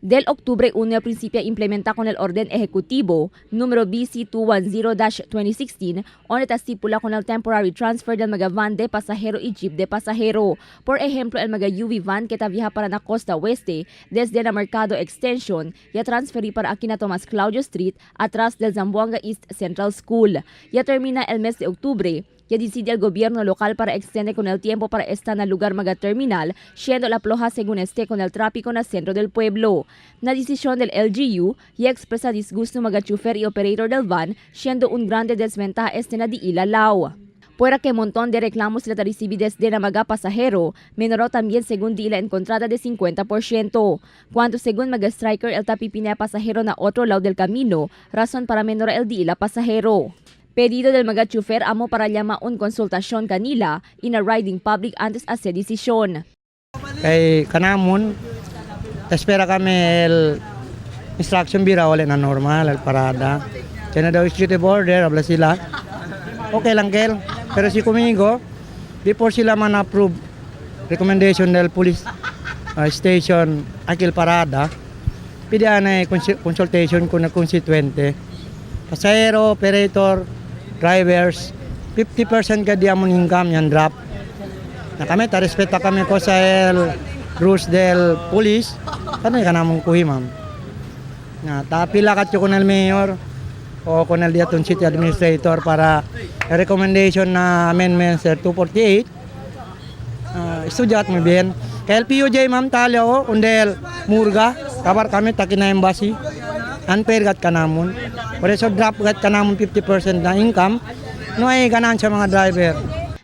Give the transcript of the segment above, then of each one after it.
Del Octubre 1 al principio implementa con el orden ejecutivo número BC 210-2016 donde estipula con el temporary transfer del mga van de pasajero y jeep de pasajero. Por ejemplo, el mga UV van que viaja para la costa oeste desde la Mercado Extension ya transferí para aquí na Tomas Claudio Street atrás del Zamboanga East Central School. Ya termina el mes de octubre. Ya decide el gobierno local para extender con el tiempo para estar en el lugar mga terminal, siendo la ploja según esté con el tráfico en el centro del pueblo. Na decisión del LGU, ya expresa disgusto mga chofer y operator del van, siendo un grande desventaja este na di ilalao. Puera que montón de reclamos sila recibi desde na mga pasajero, menor también según di la encontrada de 50%. Cuando según mga striker el tapipina pasajero na otro lado del camino, razón para menor el di la pasajero. Pedido del mga chofer amo para llama un konsultasyon kanila in a riding public antes hacer desisyon. Kay kanamon, espera kami el instruction bira wala na normal, el parada. Kaya na daw street border, habla sila. Okay lang kel, pero si kumigo, before sila man approve recommendation del police station akil parada, pidaan na consultation ko na constituente. Pasahero, operator, drivers, 50% ka diamond income yan drop. Na kami, respeta kami ko sa rules del police, kanay ka namang kuhi ma'am. Na tapila ka con el mayor o con el Diaton City Administrator para recommendation na amendments 248. Estudiat mo bien. Kaya LPUJ ma'am talyo, undel murga, kabar kami takina embassy. Unfair gat kanamon. Por eso drop gat kanamon 50% na income, no ay ganansya mga driver.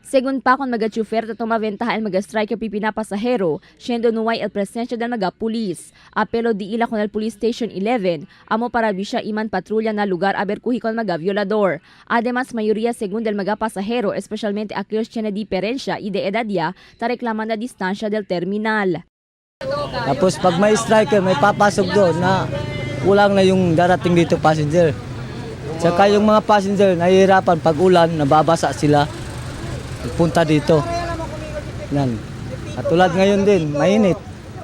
Según pa kon mga chofer tatong maventaha el mga striker pipina pasahero, siendo nuway el presensya del mga pulis. Apelo di ila kon el police station 11, amo para bisya iman patrulya na lugar aber kuhi kon mga violador. Además, mayoría según del mga pasahero, especialmente aquellos que na diferensya y de edad ya, ta reklaman na distansya del terminal. Tapos pag may striker, may papasok doon na kulang na yung darating dito passenger. Saka yung mga passenger nahihirapan pag ulan, nababasa sila. Punta dito. Yan. At tulad ngayon din, mainit.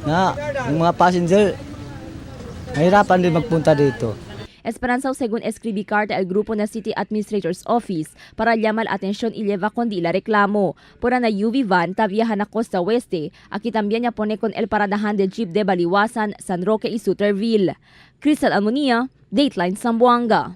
Na yung mga passenger nahihirapan din magpunta dito. Esperanzaw según escribí carta al grupo na City Administrator's Office para llamar atención y lleva con la reklamo. Por na UV van taviaja na Costa Oeste, aquí también ya pone con el paradahan del jeep de Baliwasan, San Roque y Suterville. Crystal Almonía, Dateline Zamboanga.